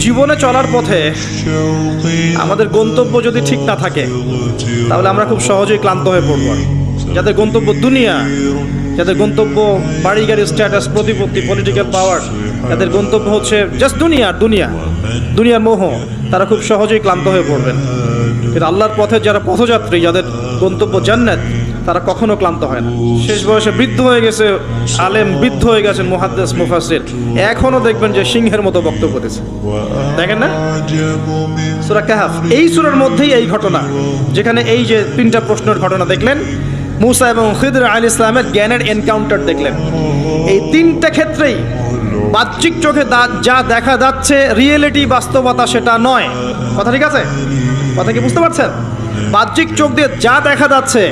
জীবনে চলার পথে আমাদের গন্তব্য যদি ঠিক না থাকে তাহলে আমরা খুব সহজেই ক্লান্ত হয়ে পড়ব। যাদের গন্তব্য দুনিয়া, যাদের গন্তব্য বাড়ি গাড়ি, স্ট্যাটাস, প্রতিপত্তি, পলিটিক্যাল পাওয়ার, যাদের গন্তব্য হচ্ছে জাস্ট দুনিয়ার মোহ, তারা খুব সহজেই ক্লান্ত হয়ে পড়বেন। কিন্তু আল্লাহর পথে যারা পথযাত্রী, যাদের গন্তব্য জান্নাত, তারা কখনো ক্লান্ত হয় না। শেষ বয়সে বৃদ্ধ হয়ে গেছে আলেম, বৃদ্ধ হয়ে গেছেন মুহাদ্দিস, মুফাসসির, এখনো দেখবেন যে সিংহের মতো বক্তব্য দিচ্ছে। দেখেন না সূরা কাহফ, এই সূরার মধ্যেই এই ঘটনা, যেখানে এই যে তিনটা প্রশ্নের ঘটনা দেখলেন, মূসা এবং খিদর আলাইহিস সালামের জ্ঞানের এনকাউন্টার দেখলেন। এই তিনটা ক্ষেত্রেই বাহ্যিক চোখে যা দেখা যাচ্ছে রিয়েলিটি, বাস্তবতা সেটা নয়। কথা ঠিক আছে? কথা কি বুঝতে পারছেন? বাহ্যিক চোখ দিয়ে যা দেখা যাচ্ছে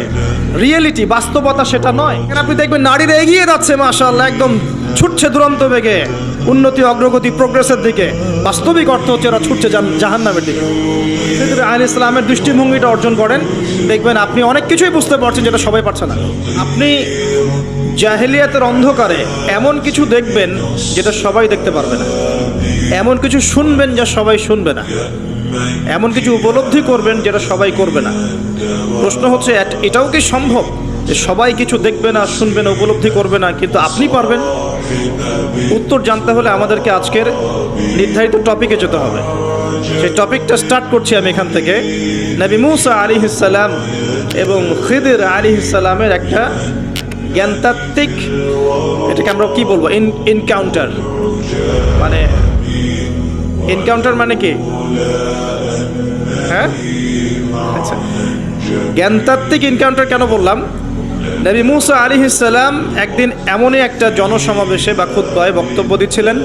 রিয়েলিটি, বাস্তবতা সেটা নয়। আপনি দেখবেন নারীরা এগিয়ে যাচ্ছে, মাশাআল্লাহ, একদম ছুটছে দুরন্ত বেগে উন্নতি, অগ্রগতি, প্রোগ্রেসের দিকে। বাস্তবিক অর্থ হচ্ছে ওরা ছুটছে জাহান্নামের দিকে। খিদর আলাইহিস সালামের দৃষ্টিভঙ্গিটা অর্জন করেন, দেখবেন আপনি অনেক কিছুই বুঝতে পারছেন যেটা সবাই পারছে না। আপনি জাহেলিয়াতের অন্ধকারে এমন কিছু দেখবেন যেটা সবাই দেখতে পারবে না, এমন কিছু শুনবেন যা সবাই শুনবে না, এমন কিছু উপলব্ধি করবেন যেটা সবাই করবে না। প্রশ্ন হচ্ছে এটাও কি সম্ভব যে সবাই কিছু দেখবে না, শুনবে না, উপলব্ধি করবে না, কিন্তু আপনি পারবেন? উত্তর জানতে হলে আমাদেরকে আজকের নির্ধারিত টপিকে যেতে হবে। সেই টপিকটা স্টার্ট করছি আমি এখান থেকে। নবী মূসা আলাইহিস সালাম এবং খিদর আলাইহিস সালামের একটা জ্ঞানতাত্ত্বিক, এটাকে আমরা কি বলবো, এনকাউন্টার। মানে এনকাউন্টার মানে কি? হ্যাঁ, আচ্ছা, জ্ঞানতাত্ত্বিক এনকাউন্টার কেন বললাম? নবী মূসা আলাইহিস সালাম একদিন এমনই একটা জনসমাবেশে বা খুতবায় বক্তব্য দিচ্ছিলেন।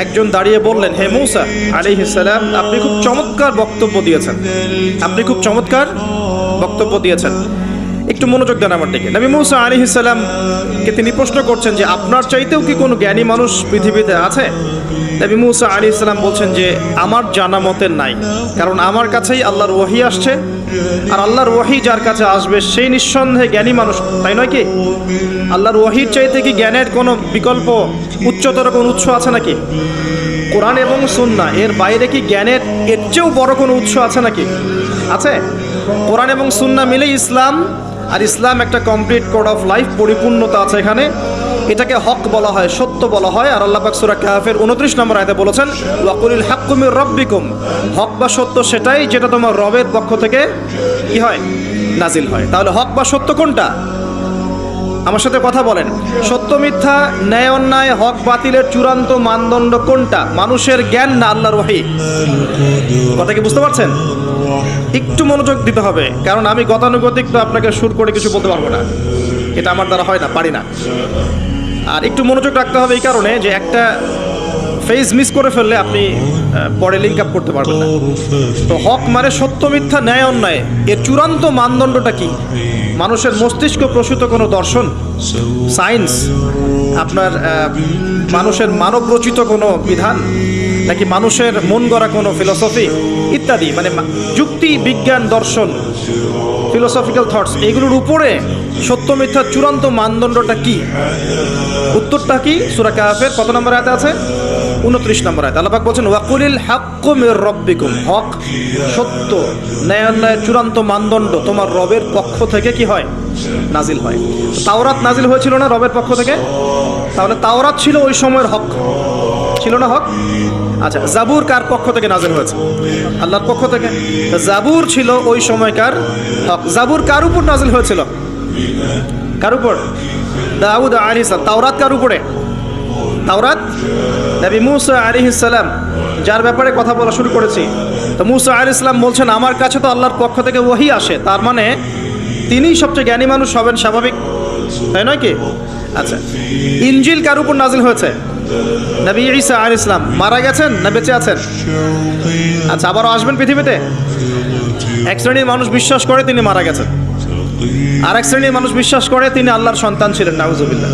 একজন দাঁড়িয়ে বললেন, হে মূসা আলাইহিস সালাম, আপনি খুব চমৎকার বক্তব্য দিয়েছেন, আপনি খুব চমৎকার বক্তব্য দিয়েছেন, একটু মনোযোগ দেন আমার দিকে। নবী মূসা আলাইহিস সালামকে তিনি প্রশ্ন করছেন যে আপনার চাইতেও কি কোনো জ্ঞানী মানুষ পৃথিবীতে আছে? নবী মূসা আলাইহিস সালাম বলছেন যে আমার জানা মতে নাই, কারণ আমার কাছেই আল্লাহর ওহী আসছে, আর আল্লাহর ওহী যার কাছে আসবে সেই নিঃসন্দেহে জ্ঞানী মানুষ, তাই নয় কি? আল্লাহর ওহীর চাইতে কি জ্ঞানের কোনো বিকল্প, উচ্চতর কোনো উৎস আছে নাকি? কোরআন এবং সুন্নাহ এর বাইরে কি জ্ঞানের এর চেয়েও বড় কোনো উৎস আছে নাকি? আছে? কোরআন এবং সুন্নাহ মিলে ইসলাম, আর ইসলাম একটা কমপ্লিট কোড অফ লাইফ, পরিপূর্ণতা আছে এখানে। এটাকে হক বলা হয়, সত্য বলা হয়। আর আল্লাহ পাক সূরা কাহফের 29 নম্বর আয়াতে বলেছেন, ওয়াকুলিল হাক্কু মির রাব্বিকুম, হক বা সত্য সেটাই যেটা তোমার রবের পক্ষ থেকে কি হয়, নাজিল হয়। তাহলে হক বা সত্য কোনটা? আমার সাথে কথা বলেন। সত্য মিথ্যা, ন্যায় অন্যায়, হক বাতিলের চূড়ান্ত মানদণ্ড কোনটা? মানুষের জ্ঞান না আল্লাহর ওহী? কথা কি বুঝতে পারছেন? একটু মনোযোগ দিতে হবে, কারণ আমি গতানুগতিক তো আপনাকে সুর করে কিছু বলতে পারবো না, এটা আমার দ্বারা হয় না, পারি না। আর একটু মনোযোগ রাখতে হবে এই কারণে যে একটা ফেজ মিস করে ফেললে আপনি পরে লিঙ্ক আপ করতে পারবেন না। তো হক মানে সত্য মিথ্যা, ন্যায় অন্যায়, এর চূড়ান্ত মানদণ্ডটা কি? মানুষের মস্তিষ্ক প্রসূত কোনো দর্শন, সায়েন্স, আপনার মানুষের মানব রচিত কোনো বিধান, নাকি মানুষের মন গড়া কোনো ফিলসফি ইত্যাদি, মানে যুক্তি, বিজ্ঞান, দর্শন, ফিলোসফিক্যাল থটস, এগুলোর উপরে সত্য মিথ্যার চূড়ান্ত মানদণ্ডটা কি? উত্তরটা কি? সূরা কাহফের কত নম্বর আয়াতে আছে? 29 নম্বর আয়াত। আল্লাহ পাক বলেন, ওয়াকুলিল হাক্কু মির রাব্বিকুম, হক, সত্য, ন্যায় অন্যায়ের চূড়ান্ত মানদণ্ড তোমার রবের পক্ষ থেকে কি হয়, নাজিল হয়। তাওরাত নাজিল হয়েছিল না রবের পক্ষ থেকে? তাহলে তাওরাত ছিল ওই সময়ের হক, ছিল না হক? আচ্ছা, জাবুর কার পক্ষ থেকে নাজিল হয়েছে? আল্লাহর পক্ষ থেকে। জাবুর ছিল ওই সময়কার হক। জাবুর কার উপর নাজিল হয়েছিল? কার উপর? দাউদ আলাইহিস সালাম। তাওরাত কার উপরে? তাওরাত নবী মূসা আলাইহিস সালাম, যার ব্যাপারে কথা বলা শুরু করেছি। তো মূসা আলাইহিস সালাম বলছেন আমার কাছে তো আল্লাহর পক্ষ থেকে ওহী আসে, তার মানে তিনিই সবচেয়ে জ্ঞানী মানুষ হবেন, স্বাভাবিক, তাই নয় কি? আচ্ছা, ইনজিল কার উপর নাজিল হয়েছে? নবী ঈসা আলাইহিস সালাম। মারা গেছেন না বেঁচে আছেন? আচ্ছা, আবারও আসবেন পৃথিবীতে। এক শ্রেণীর মানুষ বিশ্বাস করে তিনি মারা গেছেন, আর এক শ্রেণীর মানুষ বিশ্বাস করে তিনি আল্লাহর সন্তান ছিলেন, নাউজুবিল্লাহ।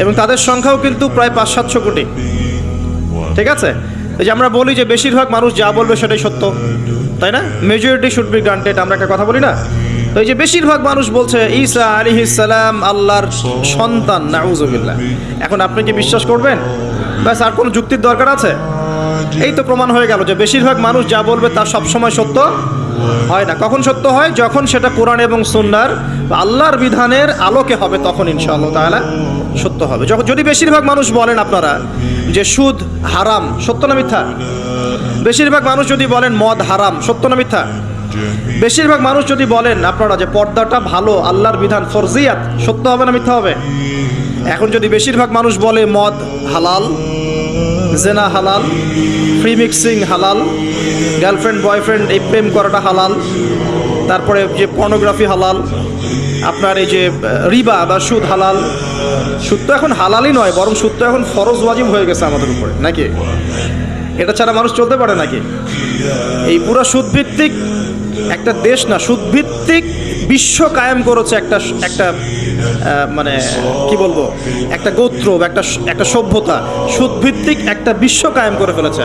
এবং তাদের সংখ্যাও কিন্তু প্রায় 500-700 কোটি। ঠিক আছে? এই যে আমরা বলি যে বেশিরভাগ মানুষ যা বলবে সেটাই সত্য, তাই না? মেজরিটি শুড বি গ্রান্টেড, আমরা একটা কথা বলি না? তো এই যে বেশিরভাগ মানুষ বলছে ঈসা আলাইহিস সালাম আল্লাহর সন্তান, নাউজুবিল্লাহ। এখন আপনি কি বিশ্বাস করবেন? ব্যাস, আর কোনো যুক্তির দরকার আছে? এই তো প্রমাণ হয়ে গেল যে বেশিরভাগ মানুষ যা বলবে তা সবসময় সত্য হয় না। কখন সত্য হয়? যখন সেটা কোরআন এবং সুন্নাহর বা আল্লাহর বিধানের আলোকে হবে, তখন ইনশাআল্লাহ তাআলা সত্য হবে। যদি বেশিরভাগ মানুষ বলেন আপনারা যে সুদ হারাম, সত্য না মিথ্যা? বেশিরভাগ মানুষ যদি বলেন মদ হারাম, সত্য না মিথ্যা? বেশিরভাগ মানুষ যদি বলেন আপনারা যে পর্দাটা ভালো, আল্লাহর বিধান ফরজিয়াত, সত্য হবে না মিথ্যা হবে? এখন যদি বেশিরভাগ মানুষ বলে মদ হালাল, জেনা হালাল, ফ্রি মিক্সিং হালাল, গার্লফ্রেন্ড বয়ফ্রেন্ড এই প্রেম করাটা হালাল, তারপরে যে পর্নোগ্রাফি হালাল, আপনার এই যে রিবা বা সুদ হালাল, সুদ তো এখন হালালই নয়, বরং সুদ তো এখন ফরজ ওয়াজিব হয়ে গেছে আমাদের উপরে, নাকি? এটা ছাড়া মানুষ চলতে পারে নাকি? এই পুরো সুদভিত্তিক একটা দেশ না, সুদভিত্তিক বিশ্ব কায়েম করেছে একটা মানে কি বলবো, একটা গোত্র, একটা সভ্যতা, সুদভিত্তিক একটা বিশ্ব কায়েম করে ফেলেছে।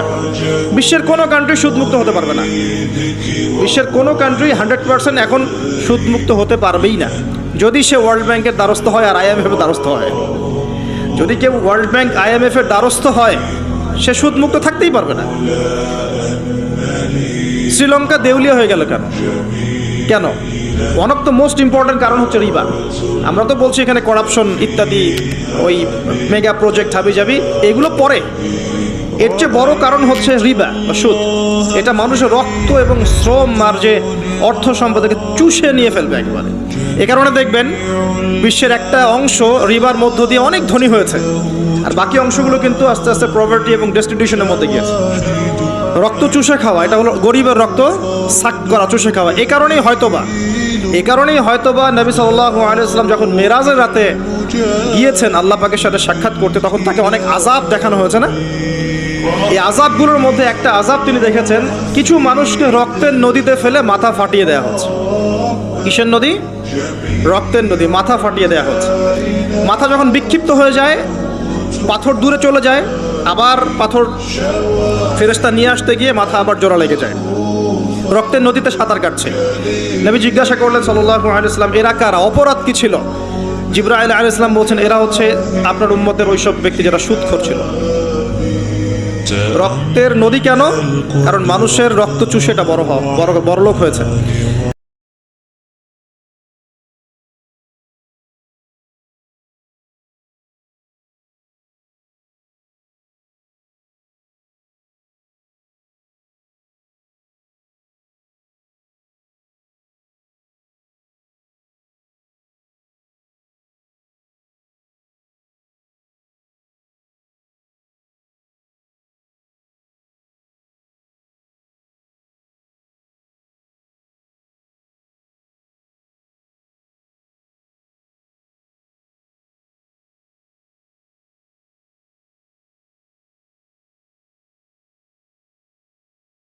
বিশ্বের কোনো কান্ট্রি সুদমুক্ত হতে পারবে না। বিশ্বের কোনো কান্ট্রি 100% এখন সুদমুক্ত হতে পারবেই না, যদি সে ওয়ার্ল্ড ব্যাংকের দ্বারস্থ হয় আর IMF এর দ্বারস্থ হয়। যদি কেউ ওয়ার্ল্ড ব্যাংক IMF এর দ্বারস্থ হয়, সে সুদমুক্ত থাকতেই পারবে না। শ্রীলঙ্কা দেউলিয়া হয়ে গেল কেন? কেন? One of the most important কারণ হচ্ছে রিবা। আমরা তো বলছি এখানে করাপশন ইত্যাদি, ওই মেগা প্রজেক্ট হাবিজাবি এগুলো পরে, এর চেয়ে বড় কারণ হচ্ছে রিবা বা সুদ। এটা মানুষের রক্ত এবং শ্রম আর যে অর্থ সম্পদকে চুষে নিয়ে ফেলবে একেবারে। এ কারণে দেখবেন বিশ্বের একটা অংশ রিবার মধ্য দিয়ে অনেক ধনী হয়েছে, আর বাকি অংশগুলো কিন্তু আস্তে আস্তে পভার্টি এবং ডেস্টিটিউশনের মধ্যে গিয়েছে। রক্ত চুষে খাওয়া, এটা হলো গরিবের রক্ত সাক করা, চুষে খাওয়া। এই কারণেই হয়তোবা নবী সাল্লাল্লাহু আলাইহি ওয়াসাল্লাম যখন মেরাজের রাতে গিয়েছেন আল্লাহ পাকের সাথে সাক্ষাৎ করতে, তখন তাকে অনেক আযাব দেখানো হয়েছে না? এই আযাবগুলোর মধ্যে একটা আযাব তিনি দেখেছেন, কিছু মানুষকে রক্তের নদীতে ফেলে মাথা ফাটিয়ে দেওয়া হচ্ছে। কিসের নদী? রক্তের নদী, মাথা ফাটিয়ে দেওয়া হচ্ছে। মাথা যখন বিক্ষিপ্ত হয়ে যায়, পাথর দূরে চলে যায়, আবার পাথর ফেরেশতা নিয়ে আসতে গিয়ে মাথা আবার জোড়া লেগে যায়। রক্তের নদীতে সাঁতার কাটছে। নবী জিজ্ঞাসা করলেন সাল্লাল্লাহু আলাইহি ওয়াসাল্লাম, এরা কারা? অপরাধ কি ছিল? জিবরাইল আলাইহিস সালাম বলছেন, এরা হচ্ছে আপনার উম্মতের ওইসব ব্যক্তি যারা সুদখোর ছিল। রক্তের নদী কেন? কারণ মানুষের রক্ত চুষে এটা বড়লোক হয়েছে।